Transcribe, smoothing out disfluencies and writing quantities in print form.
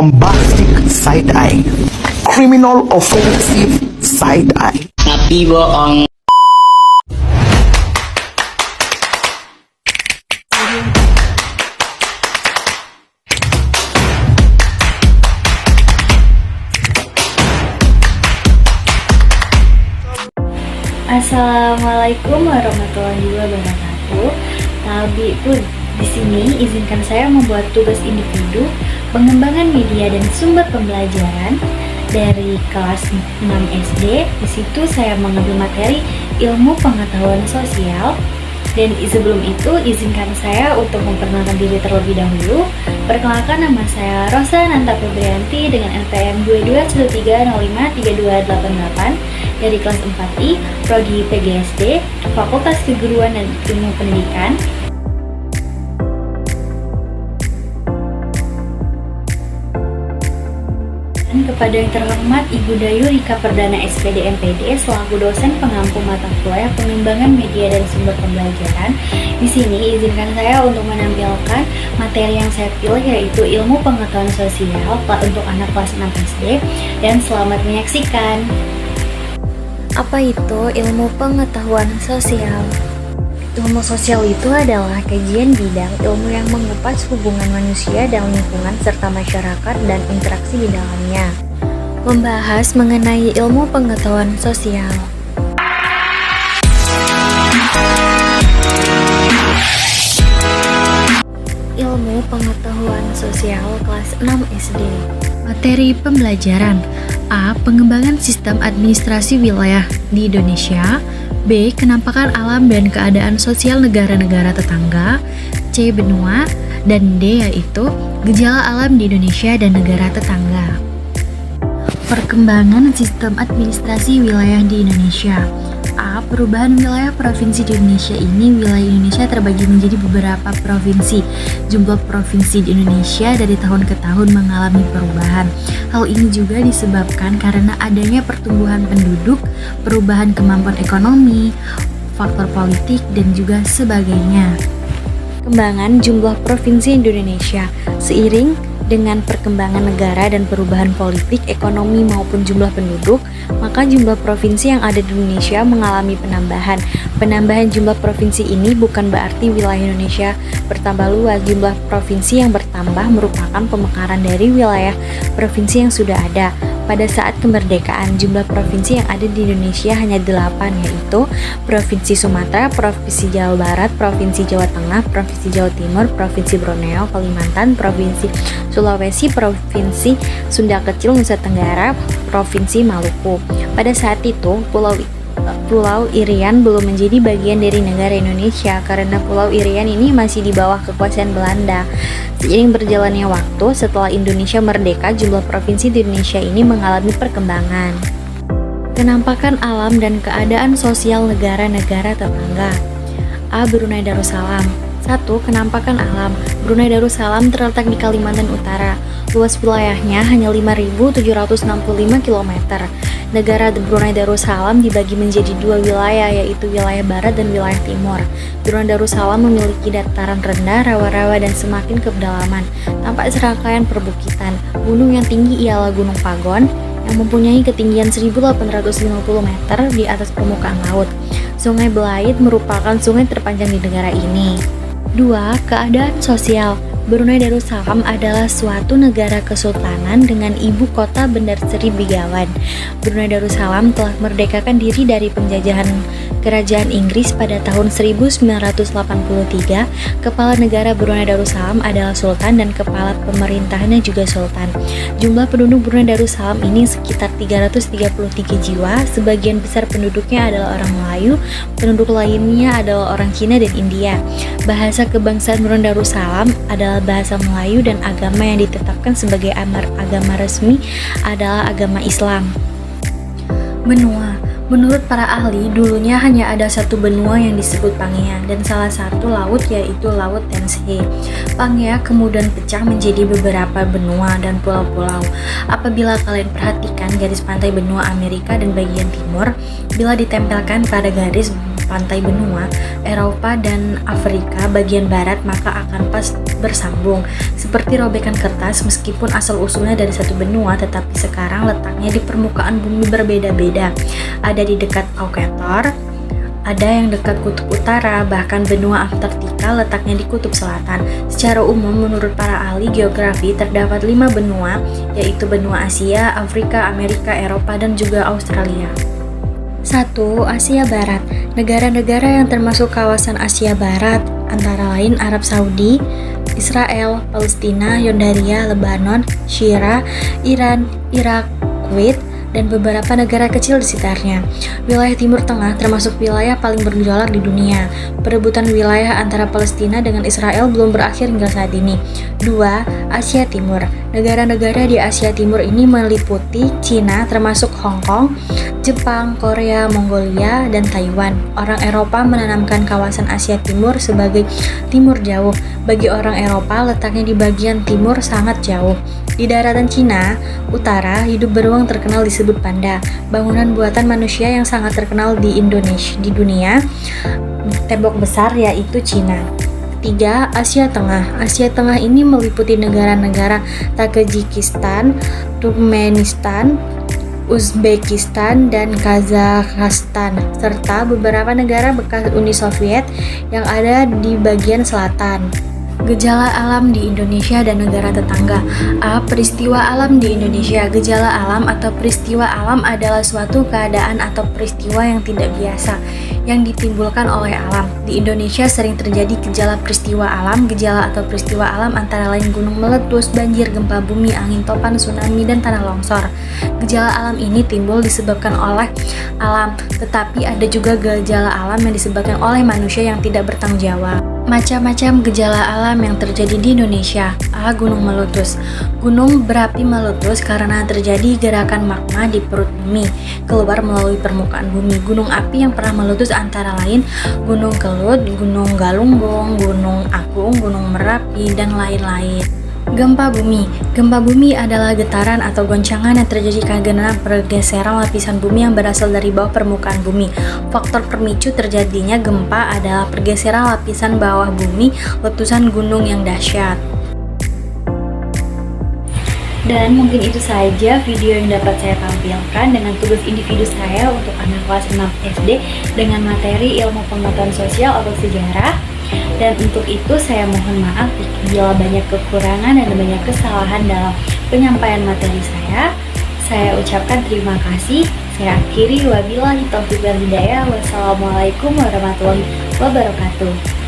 bombastic side-eye, criminal offensive side-eye. Tapi bohong. Assalamualaikum warahmatullahi wabarakatuh. Tapi pun di sini izinkan saya membuat tugas individu pengembangan media dan sumber pembelajaran dari kelas 6 SD. Di situ saya mengambil materi ilmu pengetahuan sosial. Dan sebelum itu izinkan saya untuk memperkenalkan diri terlebih dahulu. Perkenalkan, nama saya Rosa Nanta Febrianti dengan NPM 2213053288 dari kelas 4I, Prodi PGSD, Fakultas Keguruan dan Ilmu Pendidikan. Dan kepada yang terhormat Ibu Dayu Rika Perdana SPD MPD selaku dosen pengampu mata kuliah pengembangan media dan sumber pembelajaran. Di sini izinkan saya untuk menampilkan materi yang saya pilih, yaitu ilmu pengetahuan sosial untuk anak kelas 6 SD, dan selamat menyaksikan. Apa itu ilmu pengetahuan sosial? Ilmu sosial itu adalah kajian bidang ilmu yang mengupas hubungan manusia dan lingkungan serta masyarakat dan interaksi di dalamnya. Membahas mengenai ilmu pengetahuan sosial. Ilmu pengetahuan sosial kelas 6 SD. Materi pembelajaran: A. Pengembangan sistem administrasi wilayah di Indonesia. B. Kenampakan alam dan keadaan sosial negara-negara tetangga. C. Benua. Dan D. Yaitu gejala alam di Indonesia dan negara tetangga. Perkembangan sistem administrasi wilayah di Indonesia. A. Perubahan wilayah provinsi di Indonesia. Ini wilayah Indonesia terbagi menjadi beberapa provinsi. Jumlah provinsi di Indonesia dari tahun ke tahun mengalami perubahan. Hal ini juga disebabkan karena adanya pertumbuhan penduduk, perubahan kemampuan ekonomi, faktor politik, dan juga sebagainya. Perkembangan jumlah provinsi di Indonesia. Seiring dengan perkembangan negara dan perubahan politik, ekonomi maupun jumlah penduduk, maka jumlah provinsi yang ada di Indonesia mengalami penambahan. Penambahan jumlah provinsi ini bukan berarti wilayah Indonesia bertambah luas. Jumlah provinsi yang bertambah merupakan pemekaran dari wilayah provinsi yang sudah ada. Pada saat kemerdekaan, jumlah provinsi yang ada di Indonesia hanya 8, yaitu Provinsi Sumatera, Provinsi Jawa Barat, Provinsi Jawa Tengah, Provinsi Jawa Timur, Provinsi Borneo, Kalimantan, Provinsi Sulawesi, Provinsi Sunda Kecil, Nusa Tenggara, Provinsi Maluku. Pada saat itu, Pulau Irian belum menjadi bagian dari negara Indonesia karena Pulau Irian ini masih di bawah kekuasaan Belanda. Seiring berjalannya waktu, setelah Indonesia merdeka, jumlah provinsi di Indonesia ini mengalami perkembangan. Kenampakan alam dan keadaan sosial negara-negara tetangga. A. Brunei Darussalam. 1. Kenampakan alam. Brunei Darussalam terletak di Kalimantan Utara. Luas wilayahnya hanya 5.765 km. Negara Brunei Darussalam dibagi menjadi 2 wilayah, yaitu wilayah barat dan wilayah timur. Brunei Darussalam memiliki dataran rendah, rawa-rawa, dan semakin ke pedalaman. Tampak serangkaian perbukitan. Gunung yang tinggi ialah Gunung Pagon, yang mempunyai ketinggian 1.850 meter di atas permukaan laut. Sungai Belait merupakan sungai terpanjang di negara ini. 2. Keadaan sosial. Brunei Darussalam adalah suatu negara kesultanan dengan ibu kota Bandar Seri Begawan. Brunei Darussalam telah merdekakan diri dari penjajahan Kerajaan Inggris pada tahun 1983. Kepala negara Brunei Darussalam adalah Sultan dan kepala pemerintahannya juga Sultan. Jumlah penduduk Brunei Darussalam ini sekitar 333 jiwa. Sebagian besar penduduknya adalah orang Melayu, penduduk lainnya adalah orang Cina dan India. Bahasa kebangsaan Brunei Darussalam adalah bahasa Melayu dan agama yang ditetapkan sebagai agama resmi adalah agama Islam. Benua. Menurut para ahli, dulunya hanya ada satu benua yang disebut Pangea dan salah satu laut, yaitu Laut Tenshe. Pangea kemudian pecah menjadi beberapa benua dan pulau-pulau. Apabila kalian perhatikan garis pantai benua Amerika dan bagian timur, bila ditempelkan pada garis pantai benua Eropa dan Afrika bagian barat maka akan pas bersambung seperti robekan kertas. Meskipun asal-usulnya dari satu benua, tetapi sekarang letaknya di permukaan bumi berbeda-beda. Ada di dekat ekuator, ada yang dekat kutub utara, bahkan benua Antartika letaknya di kutub selatan. Secara umum, menurut para ahli geografi, terdapat 5 benua, yaitu benua Asia, Afrika, Amerika, Eropa, dan juga Australia. 1. Asia Barat. Negara-negara yang termasuk kawasan Asia Barat antara lain Arab Saudi, Israel, Palestina, Yordania, Lebanon, Syria, Iran, Irak, Kuwait, dan beberapa negara kecil di sekitarnya. Wilayah Timur Tengah termasuk wilayah paling bergejolak di dunia. Perebutan wilayah antara Palestina dengan Israel belum berakhir hingga saat ini. 2. Asia Timur. Negara-negara di Asia Timur ini meliputi Cina termasuk Hong Kong, Jepang, Korea, Mongolia, dan Taiwan. Orang Eropa menanamkan kawasan Asia Timur sebagai timur jauh. Bagi orang Eropa, letaknya di bagian timur sangat jauh. Di daratan Cina Utara, hidup beruang terkenal disebut panda. Bangunan buatan manusia yang sangat terkenal di dunia, tembok besar yaitu Cina. 3. Asia Tengah. Asia Tengah ini meliputi negara-negara Tajikistan, Turkmenistan, Uzbekistan, dan Kazakhstan, serta beberapa negara bekas Uni Soviet yang ada di bagian selatan. Gejala alam di Indonesia dan negara tetangga. A. Peristiwa alam di Indonesia. Gejala alam atau peristiwa alam adalah suatu keadaan atau peristiwa yang tidak biasa yang ditimbulkan oleh alam. Di Indonesia sering terjadi gejala peristiwa alam. Gejala atau peristiwa alam antara lain gunung meletus, banjir, gempa bumi, angin topan, tsunami, dan tanah longsor. Gejala alam ini timbul disebabkan oleh alam, tetapi ada juga gejala alam yang disebabkan oleh manusia yang tidak bertanggung jawab. Macam-macam gejala alam yang terjadi di Indonesia. A. Gunung meletus. Gunung berapi meletus karena terjadi gerakan magma di perut bumi keluar melalui permukaan bumi. Gunung api yang pernah meletus antara lain Gunung Kelut, Gunung Galunggung, Gunung Agung, Gunung Merapi, dan lain-lain. Gempa bumi. Gempa bumi adalah getaran atau goncangan yang terjadi karena pergeseran lapisan bumi yang berasal dari bawah permukaan bumi. Faktor pemicu terjadinya gempa adalah pergeseran lapisan bawah bumi, letusan gunung yang dahsyat. Dan mungkin itu saja video yang dapat saya tampilkan dengan tugas individu saya untuk anak kelas 6 SD dengan materi ilmu pengetahuan sosial atau sejarah. Dan untuk itu saya mohon maaf bila banyak kekurangan dan banyak kesalahan dalam penyampaian materi saya. Saya ucapkan terima kasih. Saya akhiri, wabillahi taufiq wal hidayah. Wassalamualaikum warahmatullahi wabarakatuh.